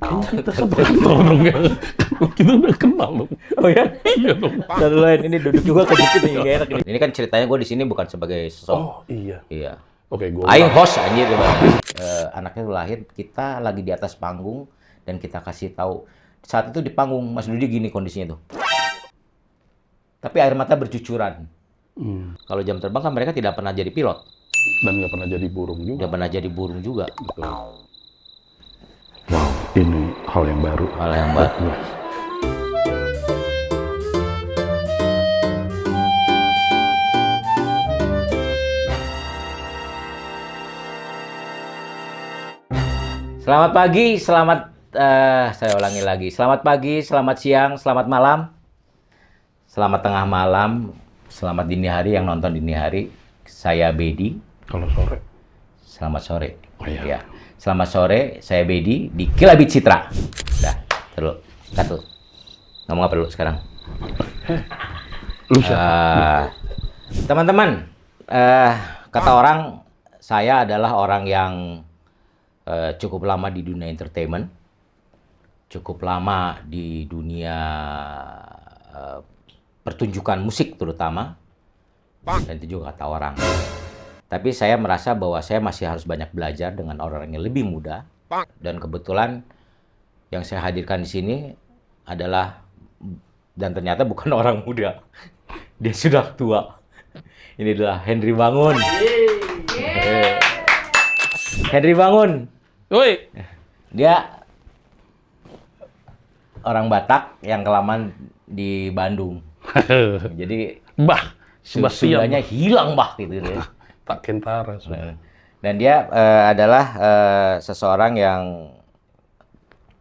Kayaknya kita sekantor dong ya. Kita udah kenal dong. Oh ya? Iya dong. Satu lain ini duduk juga kejepit nih, gak enak ini. Ini kan ceritanya gue di sini bukan sebagai sosok. Oh iya. Iya. Oke, gue. Aing host anjir Bang. Anaknya tuh lahir, kita lagi di atas panggung dan kita kasih tahu. Saat itu di panggung Mas Dudi gini kondisinya tuh. Tapi air mata bercucuran. Kalau jam terbang kan mereka tidak pernah jadi pilot. Dan nggak pernah jadi burung juga. Tidak pernah jadi burung juga. Betul. Wow, ini hal yang baru. Hal yang baru. Selamat pagi, saya ulangi lagi. Selamat pagi, selamat siang, selamat malam. Selamat tengah malam, selamat dini hari yang nonton dini hari. Saya Bedi. Kalau sore. Selamat sore. Oh iya. Ya. Selamat sore, saya Bedi di Kilabit Citra. Dah, terus. Satu. Ngomong apa dulu sekarang? Lu siapa? Teman-teman, kata orang, saya adalah orang yang cukup lama di dunia entertainment, cukup lama di dunia pertunjukan musik terutama, dan itu juga kata orang. Tapi saya merasa bahwa saya masih harus banyak belajar dengan orang yang lebih muda, dan kebetulan yang saya hadirkan di sini adalah, dan ternyata bukan orang muda, dia sudah tua. Ini adalah Henry Bangun. Henry Bangun. Woi. Dia orang Batak yang kelamaan di Bandung. Jadi Bah, Sundanya hilang bah gitu ya. tak kentara sudah. Dan dia adalah seseorang yang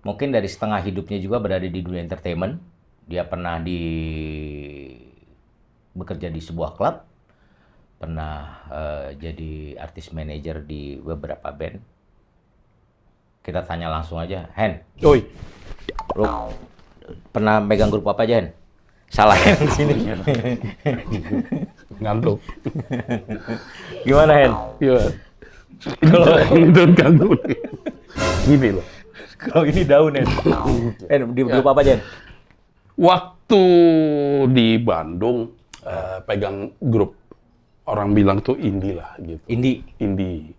mungkin dari setengah hidupnya juga berada di dunia entertainment. Dia pernah bekerja di sebuah klub, pernah jadi artis manajer di beberapa band. Kita tanya langsung aja, Hen. Oi. Lu pernah megang grup apa aja, Hen? Salah yang di sini. Ngantuk. Gimana, Hen? Iya. Kalau itu ngantuk. Gini loh. Kalau ini daun, Hen. Hen, di grup apa aja, Hen? Waktu di Bandung pegang grup, orang bilang tuh indie lah gitu. Indie.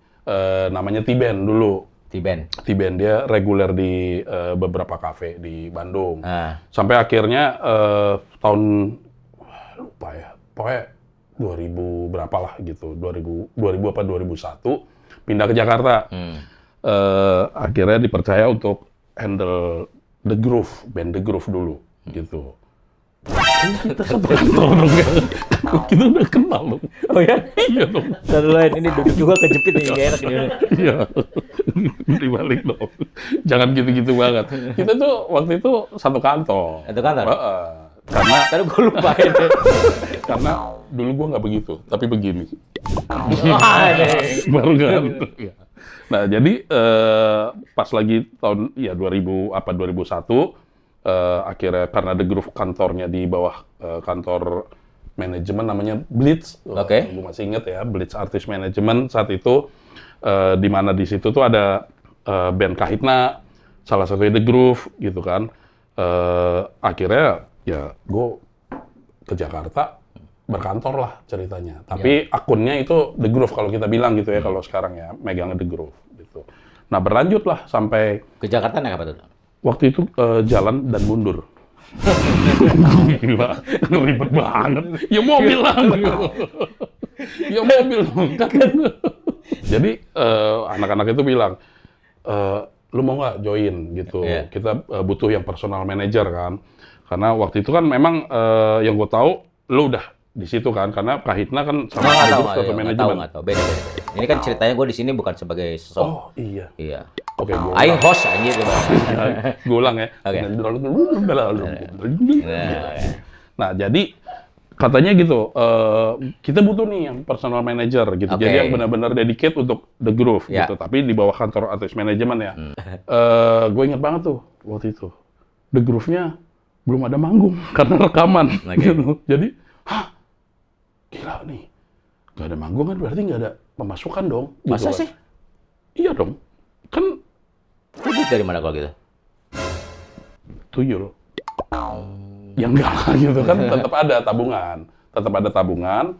Namanya T-Band dulu. T-Band dia reguler di beberapa kafe di Bandung. Sampai akhirnya tahun lupa ya, pokoknya 2000 berapa lah gitu, 2000 apa 2001 pindah ke Jakarta. Akhirnya dipercaya untuk handle The Groove, band The Groove dulu gitu. Kita sekantor dong ya. Kita udah kenal dong. Oh ya? Iya dong. Satu lain ini duduk juga kejepit nih, gak enak ini. Iya. Dibalik dong. Jangan gitu-gitu banget. Kita tuh waktu itu satu kantor. Satu kantor? Karena Tadi gue lupain. karena dulu gua nggak begitu, tapi begini. Wah, Baru ngantuk. Nah, jadi pas lagi tahun 2001 akhirnya karena The Groove kantornya di bawah kantor manajemen namanya Blitz. Oke. Gue masih inget ya, Blitz Artist Management saat itu, di mana di situ tuh ada band Kahitna, salah satunya The Groove gitu kan. Akhirnya ya gue ke Jakarta berkantor lah ceritanya. Tapi akunnya itu The Groove kalau kita bilang gitu ya, kalau sekarang ya megangnya The Groove gitu. Nah, berlanjut lah sampai ke Jakarta naik apa tuh? waktu itu jalan dan mundur. Gila, ribet banget. Ya mobil lah. Ya mobil kan. Jadi anak-anak itu bilang, lu mau nggak join gitu? Kita butuh yang personal manager kan. Karena waktu itu kan memang yang gue tahu, lu udah di situ kan, karena Kahitna kan sama satu manajemen. Nggak tahu. Beda. Ini kan ceritanya gue di sini bukan sebagai sosok. Oh iya. Iya. Oke, gue Aing host anjir. gue ulang ya. Oke. Nah, jadi katanya gitu, kita butuh nih yang personal manager gitu. Oke. Jadi yang benar-benar dedicate untuk The Groove Ya. gitu. Tapi di bawah kantor artist manajemen ya. Gue inget banget tuh waktu itu. The Groove-nya belum ada manggung karena rekaman. Gitu. Jadi, gila nih. Gak ada manggung kan berarti gak ada pemasukan dong. Masa gitu, sih? Iya dong. Kan Duit dari mana kalau gitu? tuyul. Ya enggak lah gitu kan, tetap ada tabungan.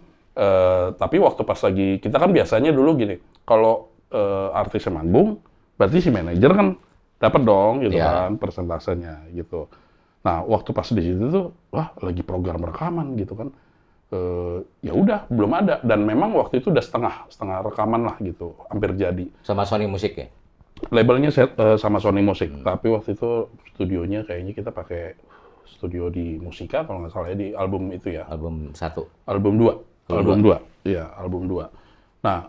Tapi waktu pas lagi, kita kan biasanya dulu gini, kalau artisnya manggung, berarti si manajer kan dapat dong gitu kan, persentasenya gitu. Nah, waktu pas di situ tuh, wah lagi program rekaman gitu kan. Ya udah belum ada, dan memang waktu itu udah setengah rekaman lah gitu, hampir jadi. Sama Sony Music ya? Labelnya sama Sony Music, tapi waktu itu studionya kayaknya kita pakai studio di Musika kalau nggak salah ya, di album itu ya. Album 1. Album 2. Iya, album 2. Nah,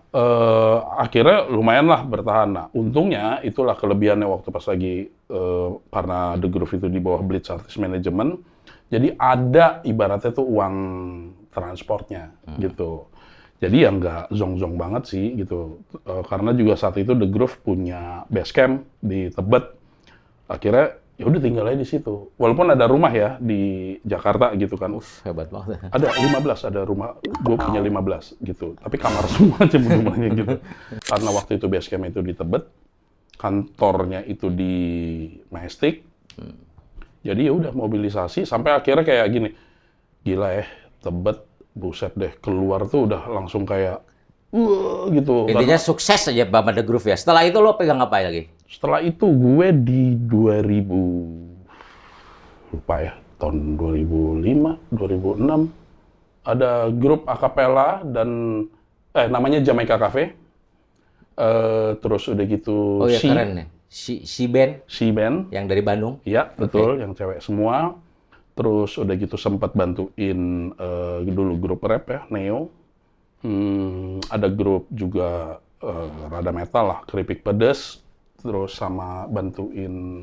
akhirnya lumayan lah bertahan. Nah, untungnya itulah kelebihannya waktu pas lagi karena The Groove itu di bawah Blitz Artist Management, jadi ada ibaratnya tuh uang transportnya gitu. Jadi ya nggak zong-zong banget sih gitu. Karena juga saat itu The Groove punya base camp di Tebet. Akhirnya ya udah tinggal aja di situ. Walaupun ada rumah ya di Jakarta gitu kan. Hebat banget. Ada 15, ada rumah, gue punya 15 gitu. Tapi kamar semua aja rumahnya gitu. Karena waktu itu base camp itu di Tebet, kantornya itu di Majestic. Jadi ya udah mobilisasi sampai akhirnya kayak gini. Gila Tebet, buset deh, keluar tuh udah langsung kayak gitu. Intinya sukses aja Bama The Groove ya. Setelah itu lo pegang apa lagi? Setelah itu gue di 2000, lupa ya, tahun 2005, 2006, ada grup akapela dan namanya Jamaica Cafe. Terus udah gitu keren nih. Si band yang dari Bandung. Iya, betul, yang cewek semua. Terus udah gitu sempat bantuin dulu grup rap ya, Neo. Ada grup juga rada metal lah, Keripik Pedes. Terus sama bantuin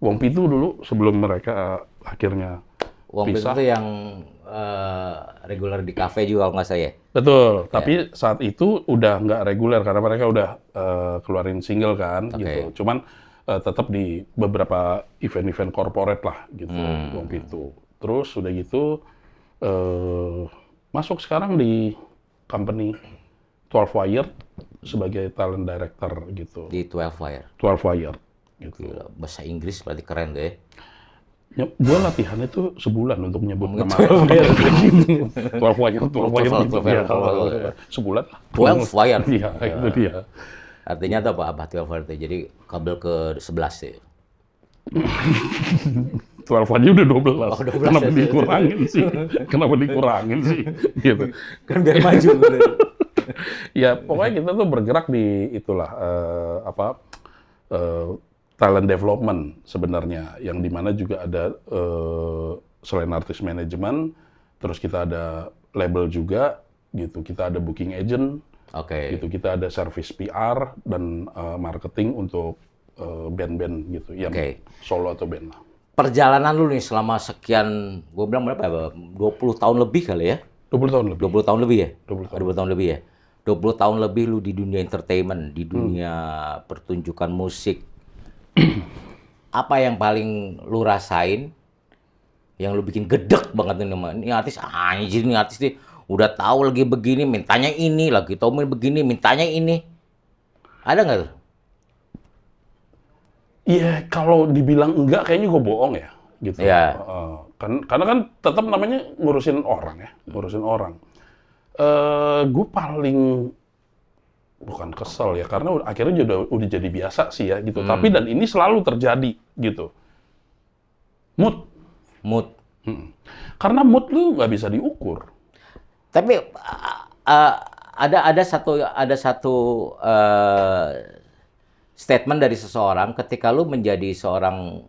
Wong Pitu dulu sebelum mereka akhirnya Wong Pitu pisah. itu yang reguler di kafe juga kalau nggak saya. Betul, tapi saat itu udah nggak reguler karena mereka udah keluarin single kan gitu. Cuman tetap di beberapa event-event corporate lah gitu, Wong Pitu. Terus udah gitu masuk sekarang di company 12 Wire sebagai talent director gitu. Di 12 Wire. 12 Wire gitu. Gila, bahasa Inggris berarti keren deh. Gue latihannya tuh sebulan untuk nyebut nama 12 Wire, 12 Wire gitu. Sebulan lah. 12 Wire. Iya, itu dia. Artinya apa 12 Wire itu? Jadi kabel ke 11 ya. 12 aja udah 12. Oh, 12 Kenapa ya. dikurangin sih? Gitu. Kan biar maju. Ya pokoknya kita tuh bergerak di itulah talent development sebenarnya, yang dimana juga ada selain artist management, terus kita ada label juga gitu, kita ada booking agent, gitu, kita ada service PR dan marketing untuk band-band gitu, yang solo atau band lah. Perjalanan lu nih selama sekian, gue bilang berapa ya? 20 tahun lebih kali ya? 20 tahun lebih. 20 tahun lebih ya? 20 tahun lebih ya? 20 tahun lebih lu di dunia entertainment, di dunia pertunjukan musik. Apa yang paling lu rasain, yang lu bikin gedek banget ini artis, anjir nih artis nih, udah tahu lagi begini, mintanya ini, lagi tahu begini, mintanya ini. Ada nggak tuh? Iya, kalau dibilang enggak kayaknya gue bohong ya, gitu. Iya. Karena kan tetap namanya ngurusin orang ya, ngurusin orang. Gue paling bukan kesel ya, karena akhirnya udah jadi biasa sih ya, gitu. Tapi dan ini selalu terjadi, gitu. Mood. Karena mood lu nggak bisa diukur. Tapi ada satu statement dari seseorang ketika lu menjadi seorang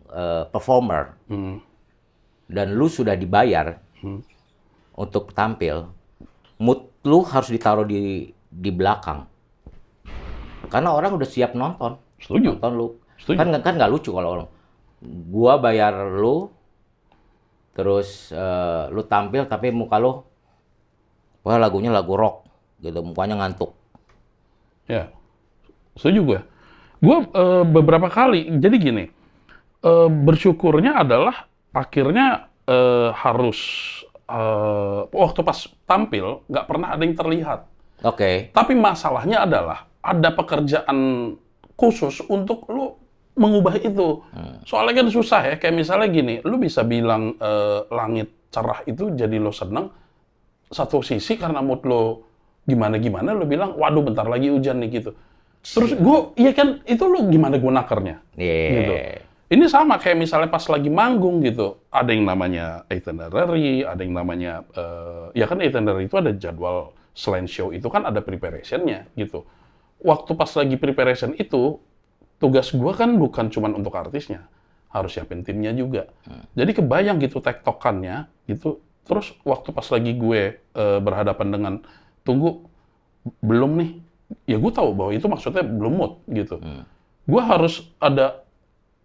performer dan lu sudah dibayar untuk tampil, mood lu harus ditaruh di belakang karena orang udah siap nonton. Setuju. Nonton lu. Setuju. Kan nggak lucu kalau orang gua bayar lu terus lu tampil tapi muka lu wah lagunya lagu rock gitu, mukanya ngantuk. Ya, setuju gue. Gue beberapa kali, jadi gini, bersyukurnya adalah akhirnya harus waktu pas tampil nggak pernah ada yang terlihat. Oke. Tapi masalahnya adalah ada pekerjaan khusus untuk lu mengubah itu. Soalnya kan susah ya, kayak misalnya gini, lu bisa bilang langit cerah itu jadi lo seneng, satu sisi karena mood lo gimana-gimana, lo bilang, waduh bentar lagi hujan nih gitu. Terus iya kan, itu lo gimana gue nakernya. Gitu. Ini sama kayak misalnya pas lagi manggung gitu, ada yang namanya itinerary, ada yang namanya, ya kan itinerary itu ada jadwal selain show itu kan ada preparation-nya gitu. Waktu pas lagi preparation itu, tugas gue kan bukan cuma untuk artisnya, harus siapin timnya juga. Jadi kebayang gitu tektokannya gitu. Terus waktu pas lagi gue berhadapan dengan tunggu belum nih, ya gue tahu bahwa itu maksudnya belum mood gitu. Gue harus ada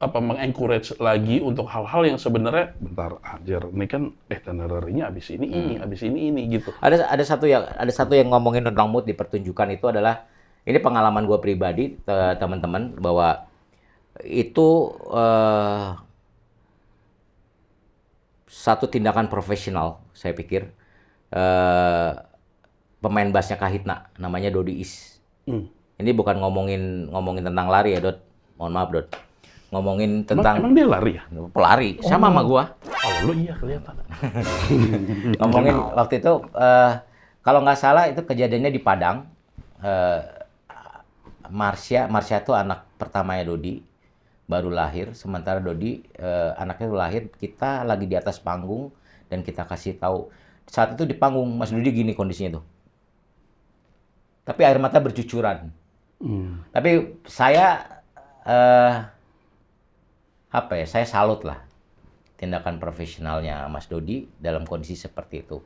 mengencourage lagi untuk hal-hal yang sebenarnya bentar anjir ini kan itinerary-nya abis ini abis ini gitu. Ada satu yang ngomongin tentang mood di pertunjukan itu adalah ini pengalaman gue pribadi, teman-teman, bahwa itu satu tindakan profesional, saya pikir. Pemain bassnya Kahitna, namanya Dodi Is. Ini bukan ngomongin tentang lari ya, Dot. Mohon maaf, Dot. Ngomongin tentang... Emang dia lari ya? Pelari, sama gue. Oh, lu iya kelihatan. Ngomongin waktu itu, kalau nggak salah itu kejadiannya di Padang. Marsha itu anak pertamanya Dodi, baru lahir. Sementara Dodi anaknya lahir, kita lagi di atas panggung dan kita kasih tahu. Saat itu di panggung Mas Dodi gini kondisinya tuh, tapi air mata bercucuran. Tapi saya saya salut lah tindakan profesionalnya Mas Dodi dalam kondisi seperti itu.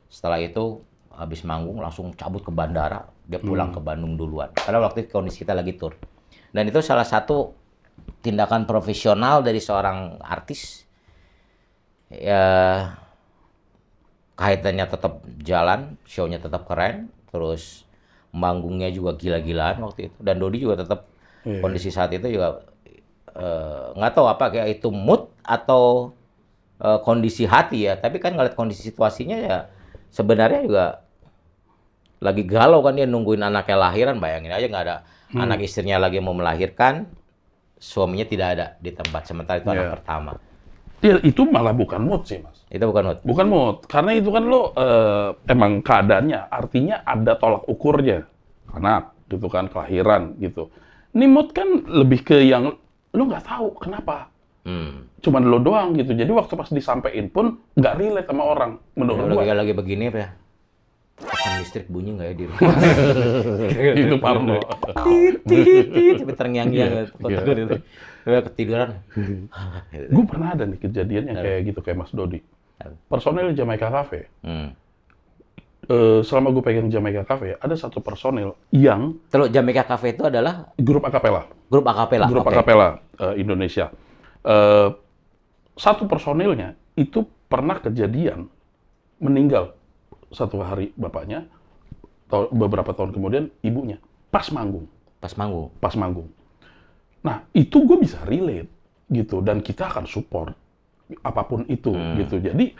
Setelah itu habis manggung langsung cabut ke bandara, dia pulang ke Bandung duluan. Karena waktu itu kondisi kita lagi tur. Dan itu salah satu tindakan profesional dari seorang artis. Ya, kaitannya tetap jalan, show-nya tetap keren, terus manggungnya juga gila-gilaan waktu itu. Dan Dodi juga tetap kondisi saat itu juga nggak tahu apa kayak itu mood atau kondisi hati ya. Tapi kan ngeliat kondisi situasinya ya sebenarnya juga lagi galau kan, dia nungguin anaknya lahiran. Bayangin aja nggak ada anak istrinya lagi mau melahirkan, suaminya tidak ada di tempat, sementara itu anak pertama. Ya, itu malah bukan mood sih, Mas. Itu bukan mood? Bukan mood, karena itu kan lo emang keadaannya, artinya ada tolak ukurnya. Anak, gitu kan, kelahiran, gitu. Ini mood kan lebih ke yang lo nggak tahu kenapa. Cuman lo doang gitu. Jadi waktu pas disampein pun nggak relate sama orang, menurut gua. Lagi begini apa ya? Pesan listrik bunyi nggak ya di rumah? Itu Parno. Tit, terngiang-ngiang. Ketiduran. Gue pernah ada nih kejadian yang kayak gitu, kayak Mas Dodi. Personil Jamaica Cafe. Selama gue pegang Jamaica Cafe, ada satu personil yang... Terus Jamaica Cafe itu adalah? Grup akapela. Grup akapela? Grup akapela Indonesia. Satu personilnya itu pernah kejadian meninggal satu hari bapaknya, beberapa tahun kemudian ibunya, pas manggung. Nah, itu gue bisa relate gitu, dan kita akan support apapun itu gitu. Jadi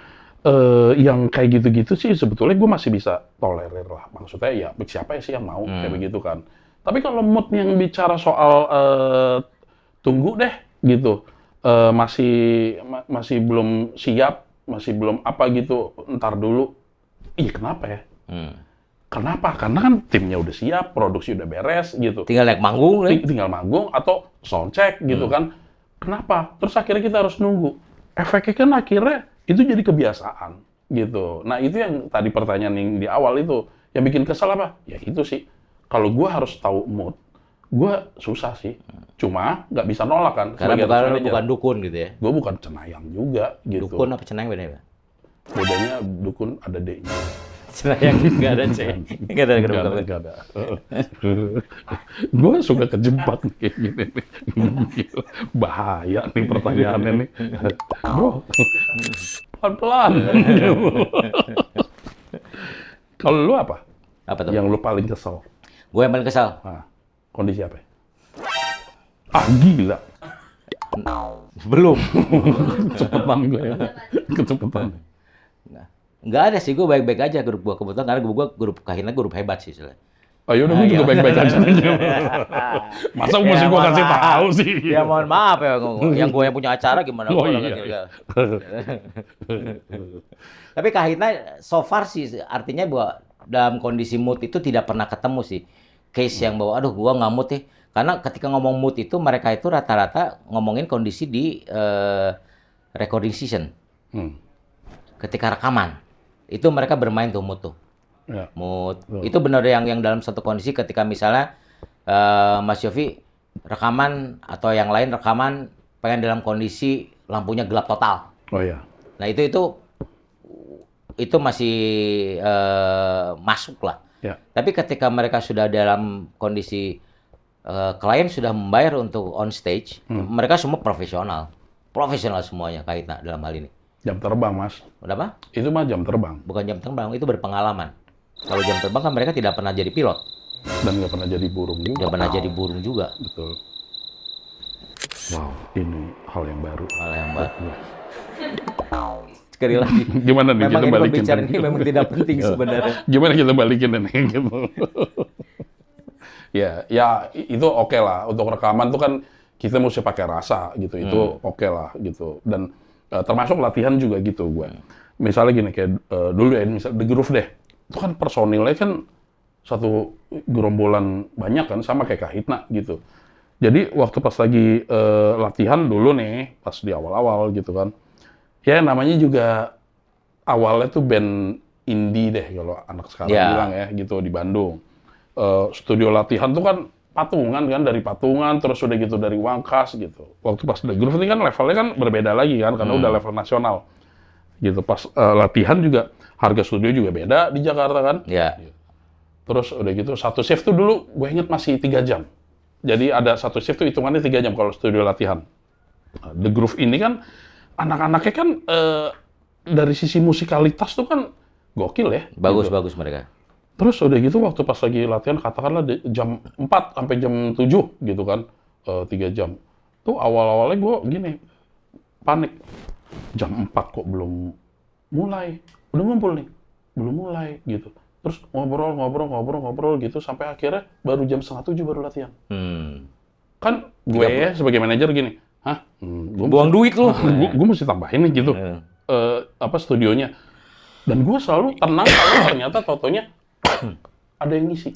yang kayak gitu-gitu sih sebetulnya gue masih bisa tolerir lah. Maksudnya ya siapa sih yang mau kayak begitu kan. Tapi kalau mood yang bicara soal tunggu deh gitu, masih belum siap, masih belum apa gitu, ntar dulu. Iya kenapa ya? Kenapa? Karena kan timnya udah siap, produksi udah beres gitu. Tinggal naik manggung, tinggal manggung atau soundcheck gitu kan. Kenapa? Terus akhirnya kita harus nunggu. Efeknya kan akhirnya itu jadi kebiasaan gitu. Nah itu yang tadi pertanyaan yang di awal itu, yang bikin kesel apa? Ya itu sih. Kalau gue harus tahu mood, gue susah sih. Cuma nggak bisa nolak kan. Karena bukan dukun gitu ya? Gue bukan cenayang juga gitu. Dukun apa cenayang bedanya? Bedanya dukun ada D-nya. Cenayang nggak ada C. Nggak ada. Gue suka kejebak kayak gini nih. Bahaya nih pertanyaannya nih. Bro, pelan-pelan. Kalau lu apa? Apa tuh? Yang lu paling kesel? Gue yang paling kesel. Nah, kondisi apa? Gila. Belum. Kecepatan gue ya. Kecepatan. Nggak ada sih, gue baik-baik aja grup gue kebetulan, karena grup Kahitna grup hebat sih. Oh yaudah, gue juga baik-baik aja. Masa mesti gue kasih tahu sih? Ya mohon maaf ya, yang gue yang punya acara gimana? Oh, Gua iya. Tapi Kak Hitna so far sih artinya bahwa dalam kondisi mood itu tidak pernah ketemu sih case yang bahwa aduh gua nggak mood karena ketika ngomong mood itu mereka itu rata-rata ngomongin kondisi di recording session. Ketika rekaman itu mereka bermain tuh mood tuh. Ya. Mood. Itu benar yang dalam satu kondisi ketika misalnya Mas Yofi rekaman atau yang lain rekaman pengen dalam kondisi lampunya gelap total. Oh ya. Nah itu masih masuk lah. Ya. Tapi ketika mereka sudah dalam kondisi klien sudah membayar untuk on stage, mereka semua profesional semuanya Kak dalam hal ini. Jam terbang, Mas. Udah apa? Itu mah jam terbang. Bukan jam terbang, itu berpengalaman. Kalau jam terbang kan mereka tidak pernah jadi pilot. Dan nggak pernah jadi burung juga. Nggak pernah jadi burung juga. Betul. Wow, ini hal yang baru. Hal yang baru. Sekali lagi. Gimana nih memang kita balikin? Pembicaraan ini memang tidak penting sebenarnya. Gimana kita balikin ini gitu. ya itu oke lah. Untuk rekaman tuh kan kita mesti pakai rasa gitu. Itu oke lah gitu. Dan termasuk latihan juga gitu gue. Misalnya gini kayak dulu ya, misal The Groove deh. Itu kan personilnya kan satu gerombolan banyak kan, sama kayak Kak Hitna gitu. Jadi waktu pas lagi latihan dulu nih, pas di awal-awal gitu kan, ya namanya juga awalnya tuh band indie deh kalau anak sekarang bilang ya gitu di Bandung. Studio latihan tuh kan patungan kan, dari patungan terus udah gitu dari Wangkas gitu. Waktu pas The Groove ini kan levelnya kan berbeda lagi kan, karena udah level nasional. Gitu pas latihan juga harga studio juga beda di Jakarta kan. Iya. Terus udah gitu satu shift tuh dulu gue inget masih 3 jam. Jadi ada satu shift tuh hitungannya 3 jam kalau studio latihan. The Groove ini kan anak-anaknya kan dari sisi musikalitas tuh kan gokil ya. Bagus mereka. Terus udah gitu waktu pas lagi latihan katakanlah jam 4 sampai jam 7 gitu kan. 3 jam. Tuh awal-awalnya gue gini, panik. Jam 4 kok belum mulai. Udah ngumpul nih. Belum mulai gitu. Terus ngobrol gitu sampai akhirnya baru jam 6:30 baru latihan. Kan gue ya sebagai manajer gini, buang duit lu. Gue mesti tambahin nih gitu. Studionya. Dan gue selalu tenang kalau ternyata totonya ada yang ngisi.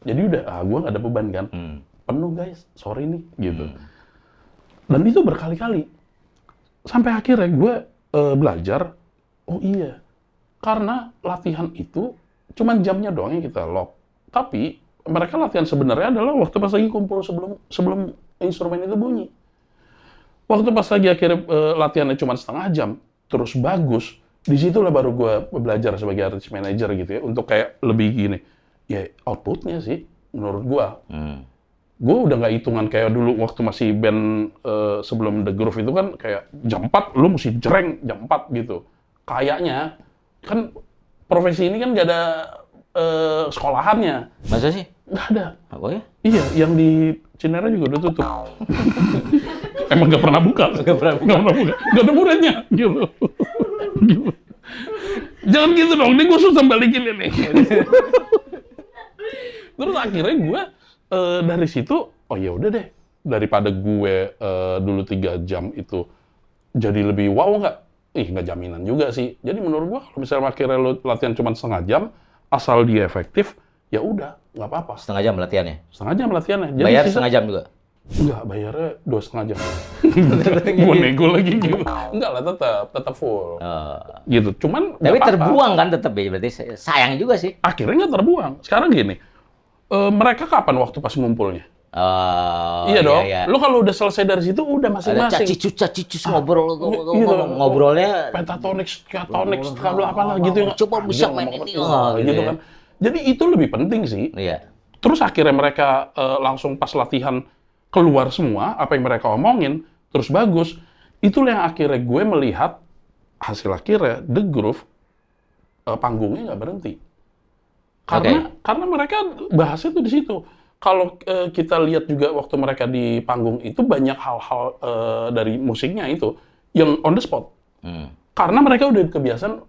Jadi udah, gue gak ada beban kan. Penuh guys, sorry nih gitu. Dan itu berkali-kali. Sampai akhirnya gue belajar, oh iya, karena latihan itu cuman jamnya doang yang kita lock. Tapi mereka latihan sebenarnya adalah waktu pas lagi kumpul sebelum instrumen itu bunyi. Waktu pas lagi akhirnya latihannya cuma setengah jam, terus bagus, disitulah baru gue belajar sebagai artist manager gitu ya, untuk kayak lebih gini, ya outputnya sih menurut gue. Gue udah nggak hitungan kayak dulu waktu masih band sebelum The Groove itu kan kayak jam 4 lu mesti jreng jam 4 gitu. Kayaknya kan profesi ini kan nggak ada sekolahannya. Masa sih? Nggak ada. Apa ya? Iya, yang di Cinere juga udah tutup. Emang nggak pernah buka. Nggak pernah buka. Nggak ada muridnya gitu. Jangan gitu dong, ini gue susah balikin ini. Terus akhirnya gue dari situ, oh ya udah deh, daripada gue dulu 3 jam itu jadi lebih wow nggak? Nggak jaminan juga sih. Jadi menurut gue kalau misalnya akhirnya lo latihan cuma setengah jam, asal dia efektif, ya udah nggak apa-apa. Setengah jam latihannya? Setengah jam latihannya. Jadi bayar setengah jam juga? Enggak, bayarnya 2,5 jam. Gue nego lagi gitu. Enggak lah, tetap full. Gitu. Cuman tapi terbuang kan tetap ya, berarti sayang juga sih. Akhirnya nggak terbuang. Sekarang gini, mereka kapan waktu pas ngumpulnya? Iya dong. Iya. Lu kalau udah selesai dari situ udah masing-masing. Ada cacicus ngobrolnya. Pentatonics, skatonics, apalah gitu. Coba bisa main ini. Gitu kan. Jadi itu lebih penting sih. Iya. Terus akhirnya mereka langsung pas latihan keluar semua apa yang mereka omongin, terus bagus. Itulah yang akhirnya gue melihat hasil akhirnya The Groove panggungnya nggak berhenti. Karena mereka bahasnya tuh di situ. Kalau kita lihat juga waktu mereka di panggung itu banyak hal-hal dari musiknya itu yang on the spot. Karena mereka udah kebiasaan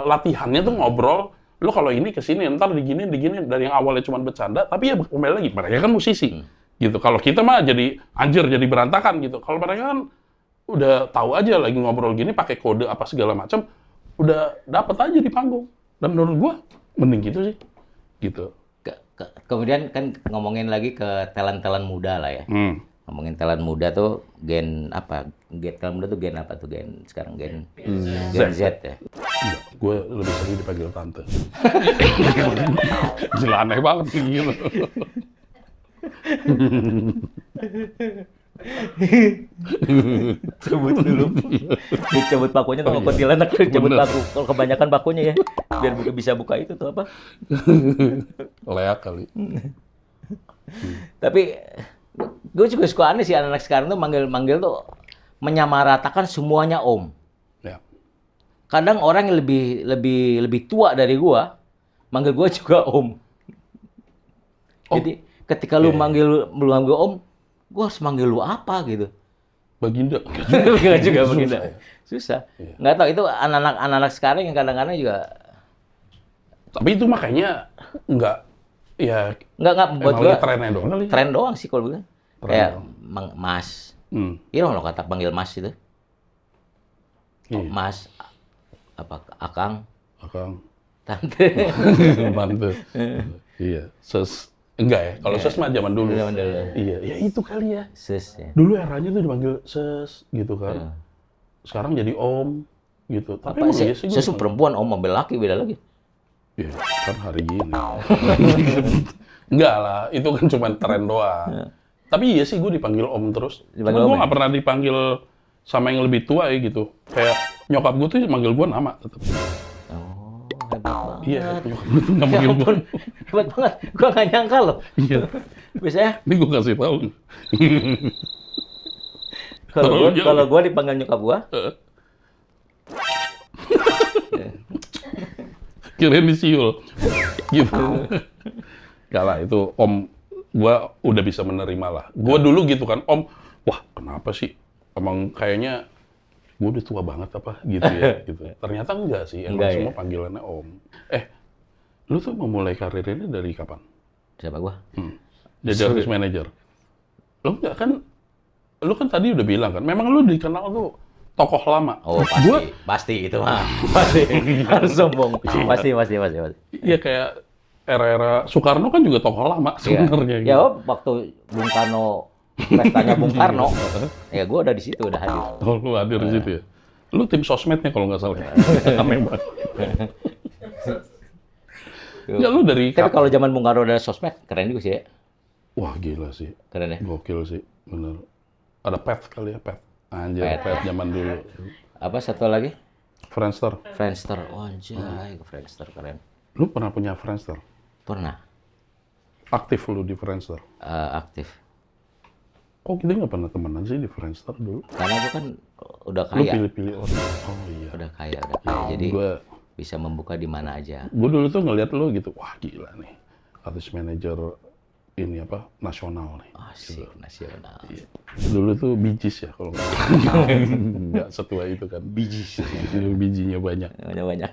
latihannya tuh ngobrol, Lu kalau ini ke sini ntar diginin dari yang awalnya cuma bercanda, tapi ya kembali lagi mereka kan musisi. Gitu. Kalau kita mah jadi anjir, jadi berantakan gitu. Kalau mereka kan udah tahu aja lagi ngobrol gini pakai kode apa segala macam, udah dapet aja di panggung. Dan menurut gua mending gitu sih. Gitu. Kemudian kan ngomongin lagi ke talent-talent muda lah ya. Ngomongin talent muda tuh gen apa? Talent muda tuh gen apa tuh? Gen sekarang gen Z ya. Enggak, gue lebih sering dipanggil tante. Gila, aneh banget gitu. Cabut dulu. Cabut pakunya tuh nggak kuntilanak, cabut paku. Kalau kebanyakan pakunya ya, biar bisa buka itu tuh apa? Leak kali. Tapi gue juga suka aneh sih anak-anak sekarang tuh manggil tuh menyamaratakan semuanya om. Ya. Kadang orang yang lebih tua dari gua manggil gua juga om. Jadi ketika lu manggil om, gua harus manggil lu apa gitu. Baginda. Enggak juga Baginda. Susah. Nggak tahu itu anak-anak sekarang yang kadang-kadang juga. Tapi itu makanya nggak buat gua trennya doang kali. Tren doang sih kalau bilang. Kayak Mas. Iya lo kata panggil Mas itu. Mas apa Akang. Tante. Tante. Iya, enggak ya. Kalau ses mah zaman dulu. Iya, ya itu kali ya. Ses ya. Dulu eranya tuh dipanggil ses gitu kan. Sekarang jadi om gitu. Tapi emang iya sih ses perempuan, om mobil laki beda lagi. Iya, kan hari gini. Enggak lah, itu kan cuma tren doang. Tapi iya sih gue dipanggil om terus. Cuma gue nggak pernah dipanggil sama yang lebih tua ya gitu. Kayak nyokap gue tuh manggil gue nama tetap. Oh, hebat banget. Iya, nyokap gue tuh nggak manggil gue. Hebat banget, gue nggak nyangka loh. Iya. Biasanya. Ini gue kasih tahu. Kalau gue dipanggil nyokap gue. Kirain disiul. Gitu. Gak lah, itu om. Gua udah bisa menerima lah. Gua dulu gitu kan, om, wah kenapa sih? Emang kayaknya gua udah tua banget apa gitu ya. Gitu. Ternyata enggak sih, emang semua panggilannya om. Lu tuh memulai karir ini dari kapan? Siapa gua? Jadi artist manager. Lu enggak kan, lu kan tadi udah bilang kan, memang lu dikenal tuh tokoh lama. Oh pasti itu mah. Pasti, harus sombong. Pasti. Iya kayak era-era Soekarno kan juga tokoh lama sebenarnya. Gitu. Ya waktu Bung Karno, pestanya Bung Karno, ya gue udah di situ, udah hadir. Oh, lu hadir di situ ya? Lu tim sosmednya kalau nggak salah. Aneh banget. Ya lu dari tapi kalau zaman Bung Karno ada sosmed, keren juga sih ya. Wah gila sih. Keren ya? Gokil sih, bener. Ada pet kali ya, pet. Anjir, pet zaman dulu. Apa satu lagi? Friendster. Oh anjay, Friendster keren. Lu pernah punya Friendster? Pernah. Aktif lu di Friendster? Aktif. Kok kita nggak pernah temenan sih di Friendster dulu? Karena itu kan udah kaya. Lu pilih-pilih orang. Oh iya. Udah kaya. Jadi bisa membuka di mana aja. Gue dulu tuh ngeliat lu gitu, wah gila nih. Artist manager ini apa, nasional nih. Asik, gitu. Nasional. Iya. Dulu tuh Bijis ya kalau nggak setua itu kan. Bijis. Bijinya banyak. Banyak.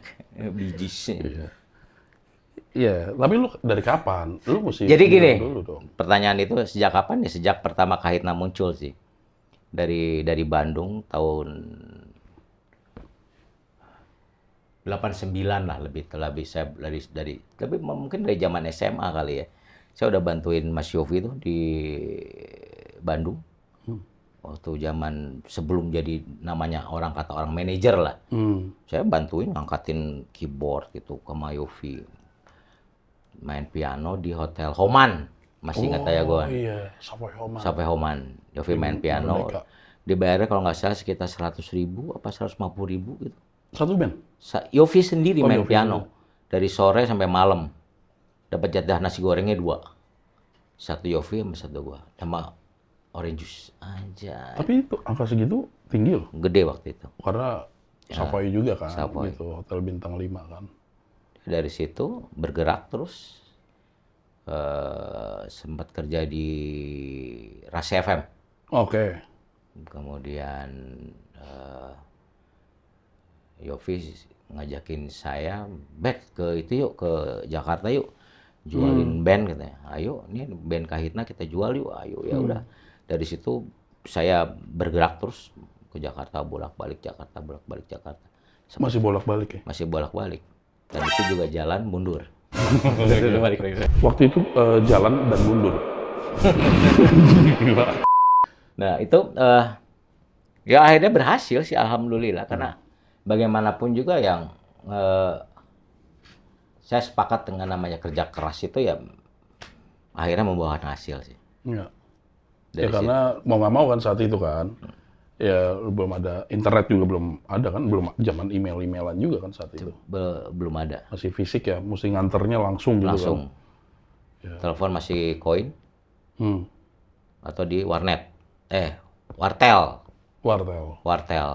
Bijis. Iya. Iya, tapi lu dari kapan? Lu mesti jadi gini, dulu dong. Pertanyaan itu sejak kapan ya? Sejak pertama Kahitna muncul sih. Dari Bandung tahun 89 lah lebih saya dari mungkin dari zaman SMA kali ya. Saya udah bantuin Mas Yofi itu di Bandung. Waktu zaman sebelum jadi namanya kata orang manajer lah. Saya bantuin ngangkatin keyboard gitu ke Mas Yofi. Main piano di Hotel Homan. Masih ingat ya gue? Oh iya, Savoy Homan. Yofi main piano. Dibayarnya kalau nggak salah sekitar 100.000 apa 150.000 gitu. Satu band? Yofi sendiri main piano. Dari sore sampai malam. Dapat jatah nasi gorengnya 2. Satu Yofi sama satu gua. Sama orange juice aja. Tapi itu angka segitu tinggi loh. Gede waktu itu. Karena Savoy juga kan. Savoy. Gitu, Hotel Bintang 5 kan. Dari situ bergerak terus. Sempat kerja di Rasi FM. Oke. Kemudian Yofi ngajakin saya, "Bet, ke itu yuk, ke Jakarta yuk. Jualin band," katanya. "Ayo, ini band Kahitna kita jual yuk." Ayo, ya udah. Dari situ saya bergerak terus ke Jakarta, bolak-balik Jakarta, bolak-balik Jakarta. Masih bolak-balik ya? Masih bolak-balik. Dan itu juga jalan mundur. Waktu itu jalan dan mundur. Nah, itu ya akhirnya berhasil sih, alhamdulillah. Karena bagaimanapun juga yang saya sepakat dengan namanya kerja keras itu ya akhirnya membuahkan hasil sih. Ya. Ya karena mau nggak mau kan saat itu kan, ya belum ada internet juga belum ada kan, belum zaman email-emailan juga kan saat itu. Belum ada. Masih fisik ya, mesti nganternya langsung gitu Langsung. kan. Ya. Telepon masih koin atau di warnet. Wartel. Wartel.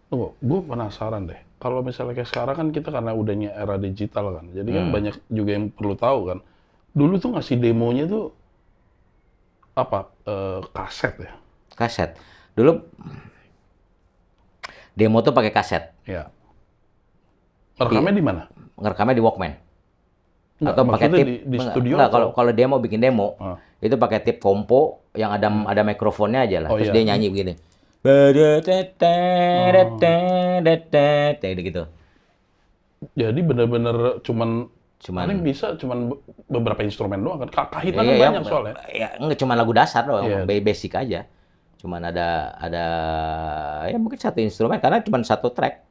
Tuh, gue penasaran deh. Kalau misalnya kayak sekarang kan kita karena udahnya era digital kan, jadi kan banyak juga yang perlu tahu kan. Dulu tuh ngasih demonya tuh apa? Kaset ya? Kaset. Dulu demo tuh pakai kaset. Ya. Ngerekamnya di mana? Ngerekamnya di Walkman. Nggak, Atau pakai maksudnya tip di studio enggak, atau? kalau demo bikin demo itu pakai tip kompo yang ada mikrofonnya aja lah. Terus dia nyanyi begini. Gitu. Jadi benar-benar cuman paling bisa cuman beberapa instrumen doang kan. Kahitna kan banyak soalnya. Ya, enggak cuma lagu dasar doang, basic aja. Cuman ada ya mungkin satu instrumen karena cuma satu track.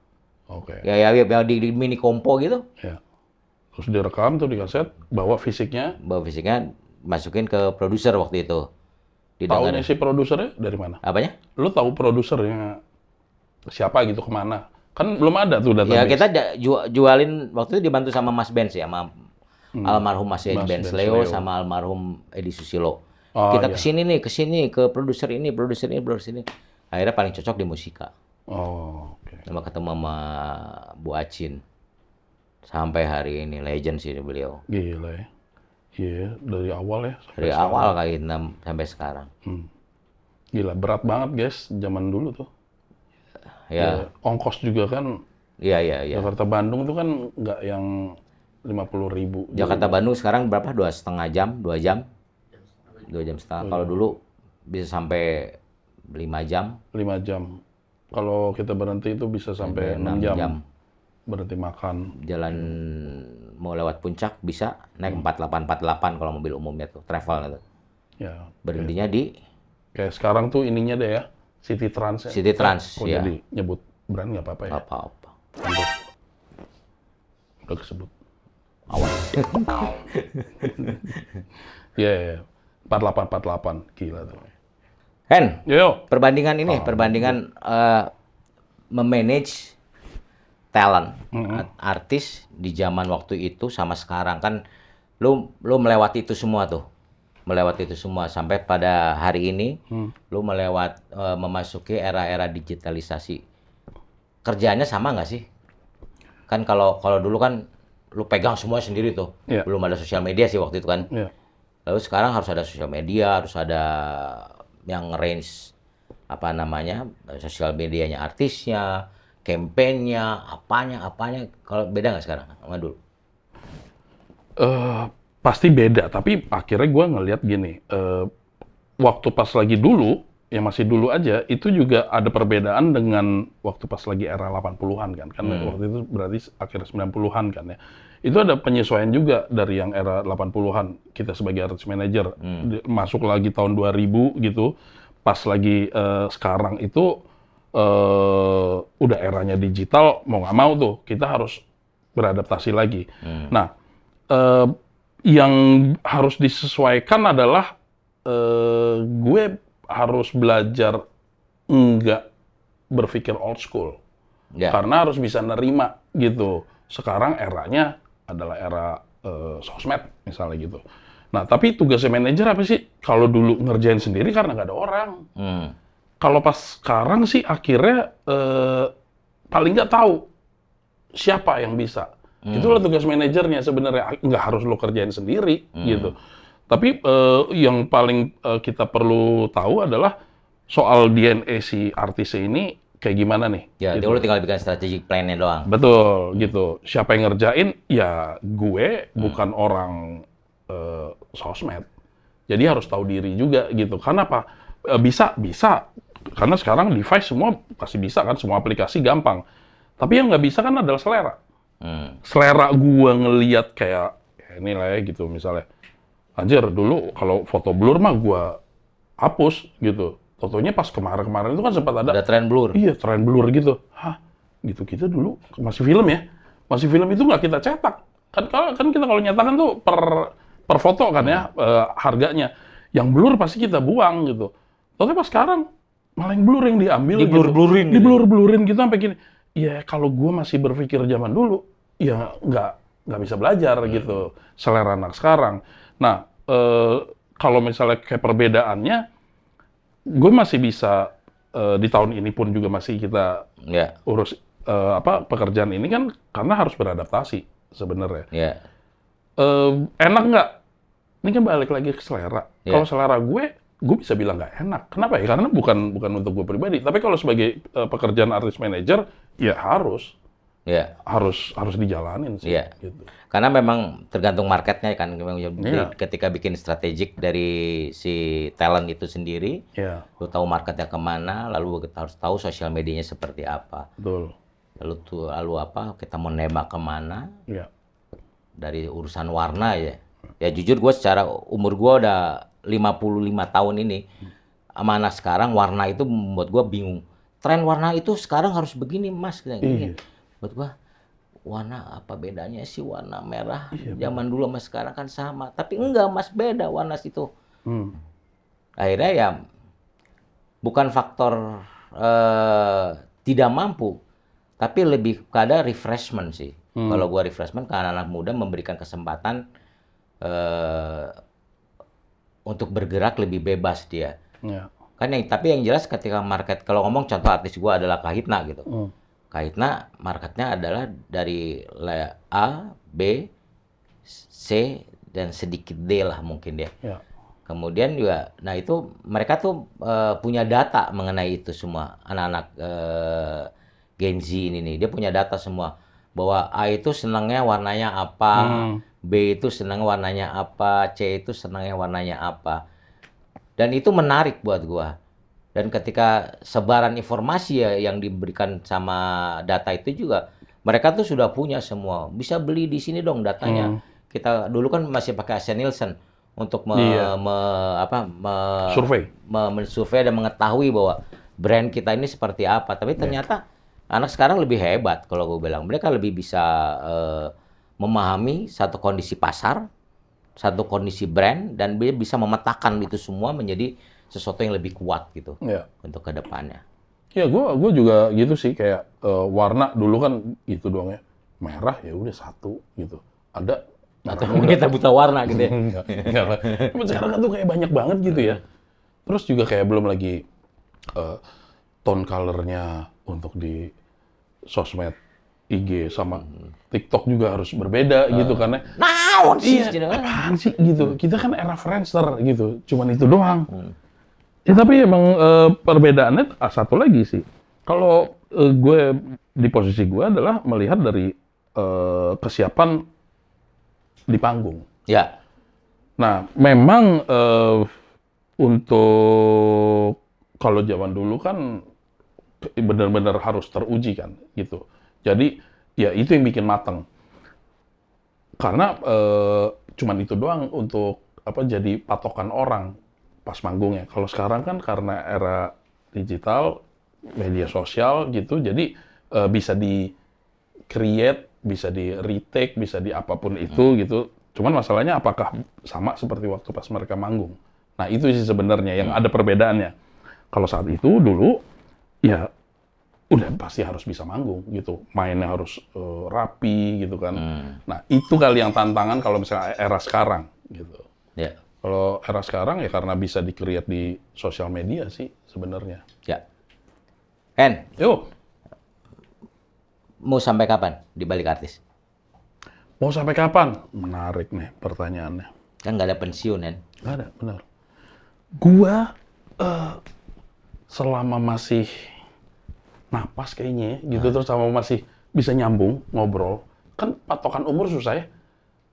Oke. Ya di mini kompo gitu. Ya. Terus direkam tuh di kaset, bawa fisiknya Masukin ke produser waktu itu. Taunya si produsernya dari mana? Apanya? Lu tahu produsernya siapa gitu, kemana? Kan belum ada tuh database. Ya kita jualin waktu itu dibantu sama Mas Ben sih, sama almarhum Mas Ben Sleo sama almarhum Edi Susilo. Kita kesini nih, ke produser ini. Akhirnya paling cocok di Musika. Oh, oke. Sama ketemu sama Bu Acin. Sampai hari ini legend sih beliau. Gila ya. Iya, dari awal ya. Dari awal kali sampai sekarang. Gila, berat banget guys, zaman dulu tuh. Ya. Ongkos juga kan. Iya. Jakarta Bandung tuh kan nggak yang 50.000. Jakarta Bandung sekarang berapa? 2,5 jam, 2 jam. 2 jam setengah. Kalau dulu bisa sampai 5 jam. 5 jam. Kalau kita berhenti itu bisa sampai 6 jam. Berhenti makan. Jalan mau lewat puncak bisa naik 4848 kalau mobil umumnya tuh, travel itu. Ya. Berhentinya di kayak sekarang tuh ininya deh ya, City Trans. City Trans, ya. Jadi nyebut brand nggak apa-apa ya? Nggak apa-apa. Udah kesebut. Awas. Iya. 4848, gila tuh. Hen, Yo. perbandingan memanage talent artis di zaman waktu itu sama sekarang kan lu melewati itu semua sampai pada hari ini lu memasuki era-era digitalisasi. Kerjaannya sama nggak sih? Kan kalau dulu kan lu pegang semua sendiri tuh. Belum ada sosial media sih waktu itu kan. Lalu sekarang harus ada sosial media, harus ada yang range sosial medianya artisnya, campaign-nya, apanya. Kalau beda nggak sekarang sama dulu? Pasti beda, tapi akhirnya gue ngelihat gini, waktu pas lagi dulu, yang masih dulu aja, itu juga ada perbedaan dengan waktu pas lagi era 80-an kan. Kan waktu itu berarti akhir 90-an kan ya. Itu ada penyesuaian juga dari yang era 80-an, kita sebagai artist manager, masuk lagi tahun 2000 gitu, pas lagi sekarang itu, udah eranya digital, mau nggak mau tuh kita harus beradaptasi lagi. Nah, yang harus disesuaikan adalah gue harus belajar nggak berpikir old school, karena harus bisa nerima gitu. Sekarang eranya adalah era sosmed misalnya gitu. Nah, tapi tugasnya manajer apa sih? Kalau dulu ngerjain sendiri karena nggak ada orang. Kalau pas sekarang sih akhirnya paling nggak tahu siapa yang bisa. Itulah tugas manajernya sebenarnya. Nggak harus lo kerjain sendiri gitu. Tapi yang paling kita perlu tahu adalah soal DNA si artis ini kayak gimana nih. Ya, gitu. lu tinggal bikin strategic plan-nya doang. Betul, gitu. Siapa yang ngerjain? Ya gue, bukan orang sosmed. Jadi harus tahu diri juga gitu. Karena apa? Bisa. Karena sekarang device semua pasti bisa kan, semua aplikasi gampang. Tapi yang nggak bisa kan adalah selera. Selera gue ngelihat kayak ini lah ya gitu misalnya. Anjir, dulu kalau foto blur mah gue hapus gitu. Fotonya pas kemarin-kemarin itu kan sempat Ada tren blur. Iya, tren blur gitu. Hah, gitu kita dulu masih film ya. Masih film itu nggak kita cetak. Kan kita kalau nyetakan tuh per foto kan ya harganya. Yang blur pasti kita buang gitu. Tapi pas sekarang malah yang blur yang diambil Di blur-blurin gitu. Di blur-blurin gitu sampai gini. Ya kalau gua masih berpikir zaman dulu, ya nggak bisa belajar gitu. Selera anak sekarang. Nah, kalau misalnya kayak perbedaannya, gue masih bisa di tahun ini pun juga masih kita urus pekerjaan ini kan karena harus beradaptasi sebenarnya. Enak nggak? Ini kan balik lagi ke selera. Kalau selera gue bisa bilang nggak enak. Kenapa ya? Karena bukan untuk gue pribadi. Tapi kalau sebagai pekerjaan artist manager, ya harus dijalanin sih. Gitu. Karena memang tergantung marketnya kan. Ketika bikin strategik dari si talent itu sendiri, lu tahu marketnya kemana, lalu kita harus tahu sosial medianya seperti apa. Betul. Lalu apa? Kita mau nembak kemana? Dari urusan warna ya. Ya jujur gue secara umur gue udah 55 tahun ini, sama anak sekarang warna itu membuat gue bingung. Tren warna itu sekarang harus begini mas. Buat gue, warna apa bedanya sih warna merah zaman dulu sama sekarang kan sama. Tapi enggak mas, beda warna situ. Akhirnya ya bukan faktor tidak mampu, tapi lebih pada refreshment sih. Kalau gue refreshment ke anak-anak muda memberikan kesempatan untuk bergerak lebih bebas dia. Kan tapi yang jelas ketika market, kalau ngomong contoh artis gue adalah Kahitna gitu. Kahitna marketnya adalah dari A, B, C, dan sedikit D lah mungkin dia. Kemudian juga, nah itu mereka tuh punya data mengenai itu semua. Anak-anak Gen Z ini nih, dia punya data semua. Bahwa A itu senangnya warnanya apa, B itu senang warnanya apa, C itu senangnya warnanya apa. Dan itu menarik buat gua. Dan ketika sebaran informasi ya yang diberikan sama data itu juga, mereka tuh sudah punya semua. Bisa beli di sini dong datanya. Kita dulu kan masih pakai Asian Nielsen untuk survei dan mengetahui bahwa brand kita ini seperti apa. Tapi ternyata anak sekarang lebih hebat kalau gue bilang. Mereka lebih bisa memahami satu kondisi pasar, satu kondisi brand, dan dia bisa memetakan itu semua menjadi sesuatu yang lebih kuat gitu untuk kedepannya. Ya, gue juga gitu sih, kayak warna dulu kan gitu doang ya, merah ya udah satu gitu. Ada atau mungkin kita buta warna gitu ya. Enggak lah. Tapi sekarang kan tuh kayak banyak banget gitu ya. Terus juga kayak belum lagi tone color-nya untuk di sosmed IG sama TikTok juga harus berbeda gitu karena naon sih apaan sih gitu. Kita kan era Friendster gitu, cuman itu doang. Ya tapi emang perbedaannya satu lagi sih. Kalau gue di posisi gue adalah melihat dari kesiapan di panggung. Nah, memang untuk kalau zaman dulu kan benar-benar harus teruji kan gitu. Jadi ya itu yang bikin mateng. Karena cuman itu doang untuk jadi patokan orang pas manggungnya. Kalau sekarang kan karena era digital, media sosial gitu, jadi bisa di-create, bisa di-retake, bisa di apapun itu gitu. Cuman masalahnya apakah sama seperti waktu pas mereka manggung. Nah itu sih sebenarnya yang ada perbedaannya. Kalau saat itu dulu, ya udah pasti harus bisa manggung gitu, mainnya harus rapi gitu kan. Nah itu kali yang tantangan kalau misalnya era sekarang gitu. Kalau era sekarang ya karena bisa di-create di sosial media sih sebenarnya. Hen, Yo, mau sampai kapan di balik artis? mau sampai kapan? Menarik nih pertanyaannya. Kan nggak ada pensiun kan? Nggak ada, benar. Gua selama masih napas kayaknya gitu, terus sama masih bisa nyambung ngobrol. Kan patokan umur susah ya.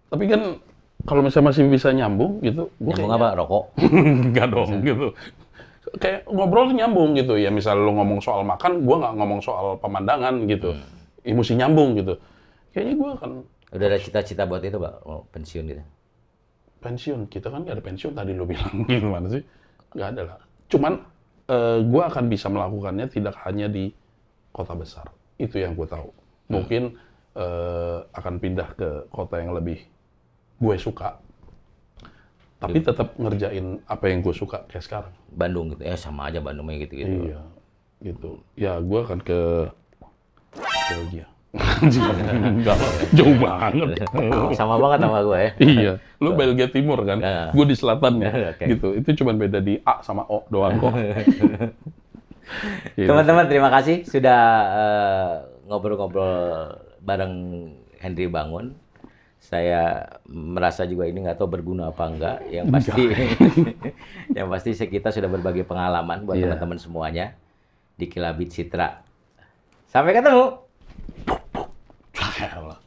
Tapi kan kalau misalnya masih bisa nyambung gitu, gua Nyambung apa? Rokok? enggak dong gitu. Kayak ngobrol tuh nyambung gitu ya, misal lu ngomong soal makan, gua nggak ngomong soal pemandangan gitu. Ya, mesti nyambung gitu. Kayaknya gua kan Udah ada cita-cita buat itu, Pak? Mau pensiun gitu? pensiun, kita kan nggak ada pensiun tadi lu bilang gimana sih? Nggak ada lah. Cuman gua akan bisa melakukannya tidak hanya di kota besar. Itu yang gue tahu. Mungkin akan pindah ke kota yang lebih gue suka. Tapi tetap ngerjain apa yang gue suka kayak sekarang. Bandung gitu? Sama aja Bandungnya gitu-gitu. Iya, gitu. Ya gue akan ke Belgia. Enggak, jauh banget. Sama banget sama gue ya. Iya, lu Belgia Timur kan, gue di selatan Oke. gitu. Itu cuma beda di A sama O doang kok. Gitu. Teman-teman, terima kasih sudah ngobrol-ngobrol bareng Henry Bangun. Saya merasa juga ini nggak tahu berguna apa enggak. Yang pasti, yang pasti kita sudah berbagi pengalaman buat teman-teman semuanya di Kilabit Citra. Sampai ketemu. Ya Allah.